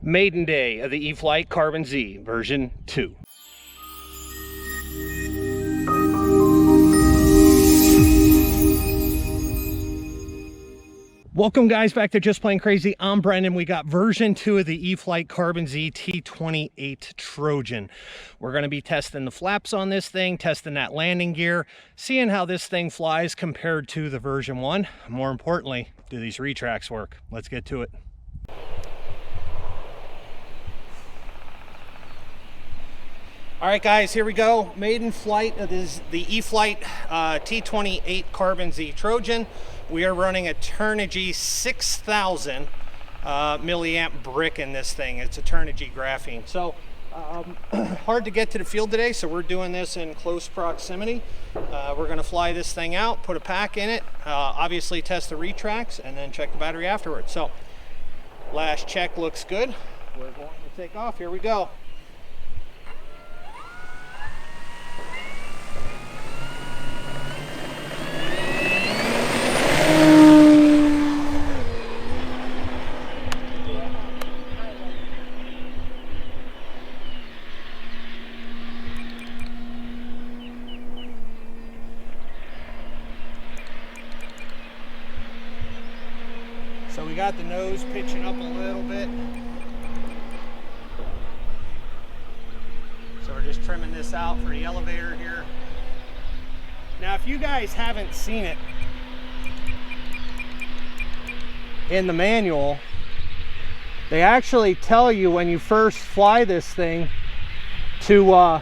Maiden day of the Eflite Carbon Z version 2. Welcome guys back to Just Plain Crazy. I'm Brendan. We got version 2 of the Eflite Carbon Z T28 Trojan. We're going to be testing the flaps on this thing, testing that landing gear, seeing how this thing flies compared to the version 1. More importantly, do these retracts work? Let's get to it. All right guys, here we go. Maiden flight of this, the Eflite T28 Carbon Z Trojan. We are running a Turnigy 6000 milliamp brick in this thing. It's a Turnigy graphene. So hard to get to the field today, so we're doing this in close proximity. We're going to fly this thing out, put a pack in it, obviously test the retracts, and then check the battery afterwards. So last check looks good. We're going to take off. Here we go. So we got the nose pitching up a little bit. So we're just trimming this out for the elevator here. Now if you guys haven't seen it in the manual, they actually tell you when you first fly this thing to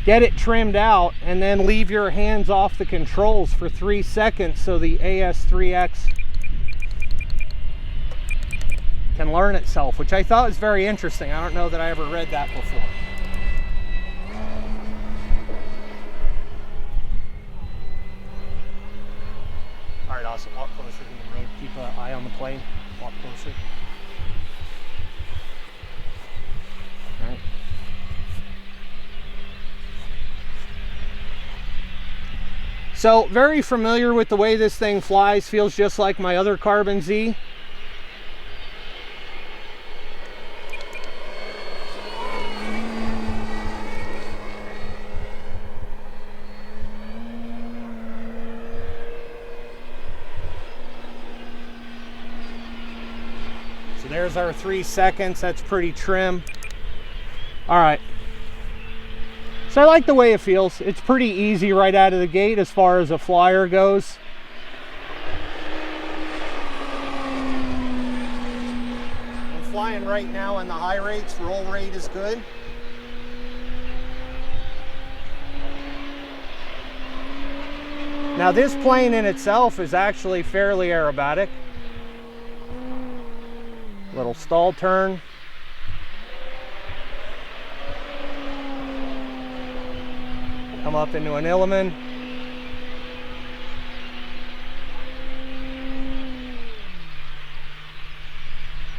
get it trimmed out and then leave your hands off the controls for 3 seconds so the AS3X can learn itself, which I thought was very interesting. I don't know that I ever read that before. All right, awesome. Walk closer to the road. Keep an eye on the plane. Walk closer. All right. So very familiar with the way this thing flies. Feels just like my other Carbon Z. So there's our 3 seconds. That's pretty trim. All right. So I like the way it feels. It's pretty easy right out of the gate as far as a flyer goes. I'm flying right now in the high rates. Roll rate is good. Now this plane in itself is actually fairly aerobatic. Little stall turn. Come up into an Illiman.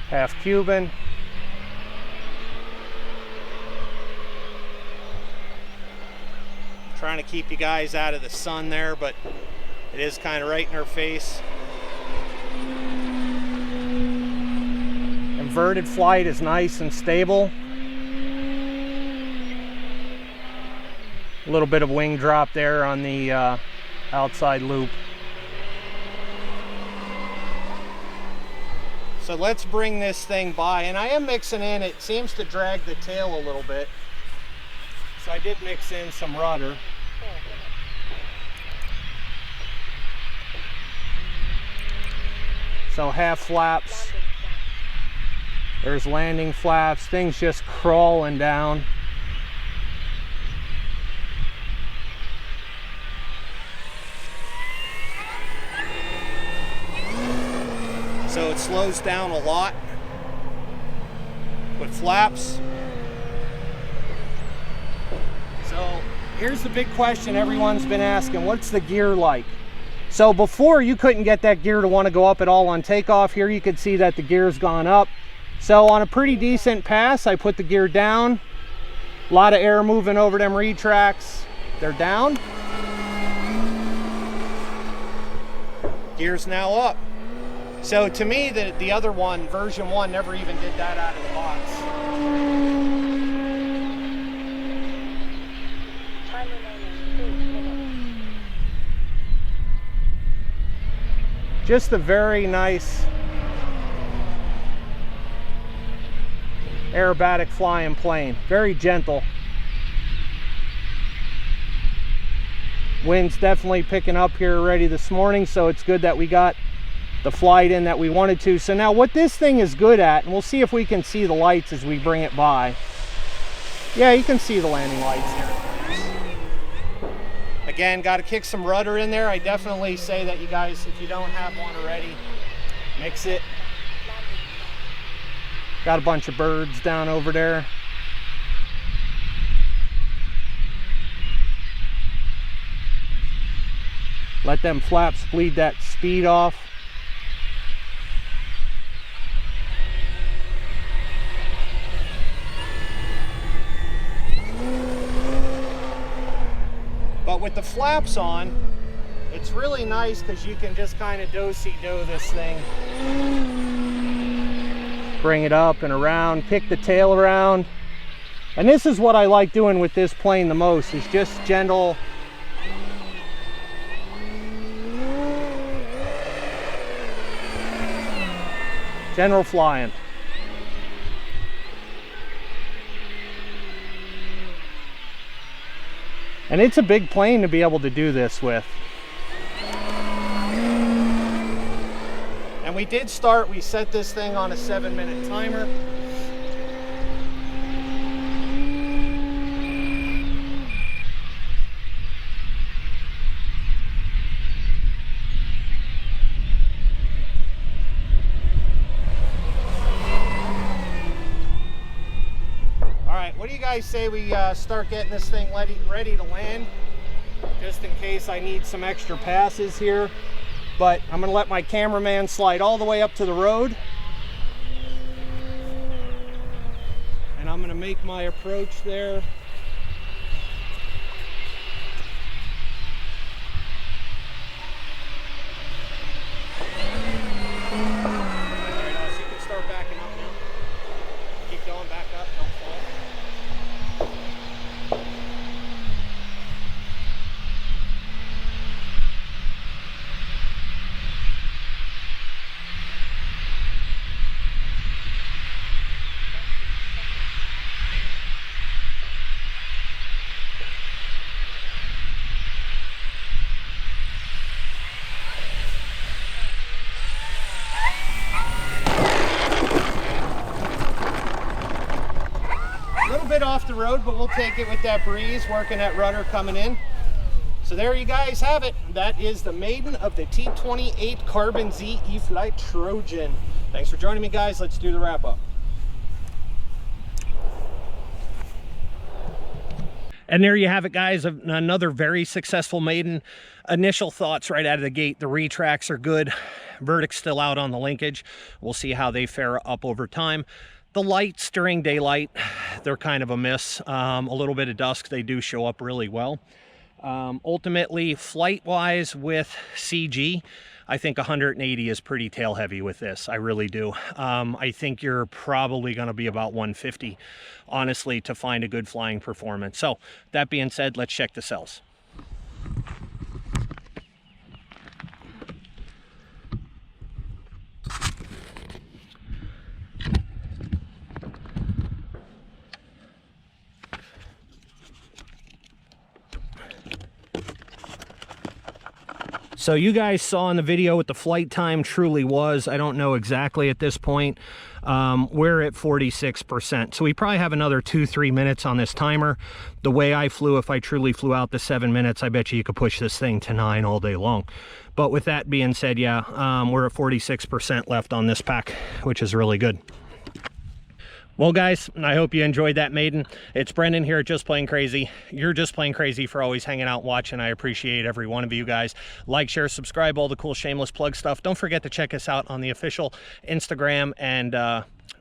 Half Cuban. Trying to keep you guys out of the sun there, but it is kind of right in our face. Inverted flight is nice and stable. A little bit of wing drop there on the outside loop. So let's bring this thing by, and I am mixing in, it seems to drag the tail a little bit. So I did mix in some rudder. So half flaps. There's landing flaps, things just crawling down. So it slows down a lot with flaps. So here's the big question everyone's been asking, what's the gear like? So before you couldn't get that gear to want to go up at all on takeoff. Here you can see that the gear's gone up. So on a pretty decent pass, I put the gear down. A lot of air moving over them retracts. They're down. Gear's now up. So to me, the other one, version 1, never even did that out of the box. Time remaining 3 minutes. Just a very nice aerobatic flying plane. Very gentle. Wind's definitely picking up here already this morning, so it's good that we got the flight in that we wanted to. So now what this thing is good at, and we'll see if we can see the lights as we bring it by. Yeah, you can see the landing lights here. Again, got to kick some rudder in there. I definitely say that you guys, if you don't have one already, mix it. Got a bunch of birds down over there. Let them flaps bleed that speed off. But with the flaps on, it's really nice because you can just kind of do-si-do this thing. Bring it up and around, kick the tail around. And this is what I like doing with this plane the most, is just gentle. General flying. And it's a big plane to be able to do this with. And we did start, we set this thing on a 7-minute timer. What do you guys say we start getting this thing ready to land, just in case I need some extra passes here? But I'm going to let my cameraman slide all the way up to the road, and I'm going to make my approach there. Alright, so you can start backing up now. Keep going back up, don't fall. Off the road, but we'll take it with that breeze, working that rudder coming in. So there you guys have it. That is the Maiden of the T28 Carbon Z Eflite Trojan. Thanks for joining me, guys. Let's do the wrap up. And there you have it, guys. Another very successful Maiden. Initial thoughts right out of the gate. The retracts are good. Verdict's still out on the linkage. We'll see how they fare up over time. The lights during daylight, they're kind of a miss. A little bit of dusk, they do show up really well. Ultimately, flight-wise with CG, I think 180 is pretty tail heavy with this. I really do. I think you're probably going to be about 150, honestly, to find a good flying performance. So, that being said, let's check the cells. So you guys saw in the video what the flight time truly was. I don't know exactly at this point. We're at 46%. So we probably have another 2-3 minutes on this timer. The way I flew, if I truly flew out the 7 minutes, I bet you could push this thing to 9 all day long. But with that being said, yeah, we're at 46% left on this pack, which is really good. Well, guys, I hope you enjoyed that Maiden. It's Brendan here at Just Plain Crazy. You're just plain crazy for always hanging out watching. I appreciate every one of you guys. Like, share, subscribe, all the cool shameless plug stuff. Don't forget to check us out on the official Instagram and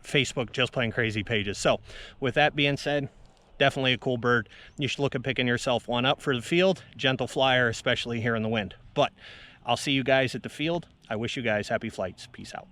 Facebook Just Plain Crazy pages. So with that being said, definitely a cool bird. You should look at picking yourself one up for the field. Gentle flyer, especially here in the wind. But I'll see you guys at the field. I wish you guys happy flights. Peace out.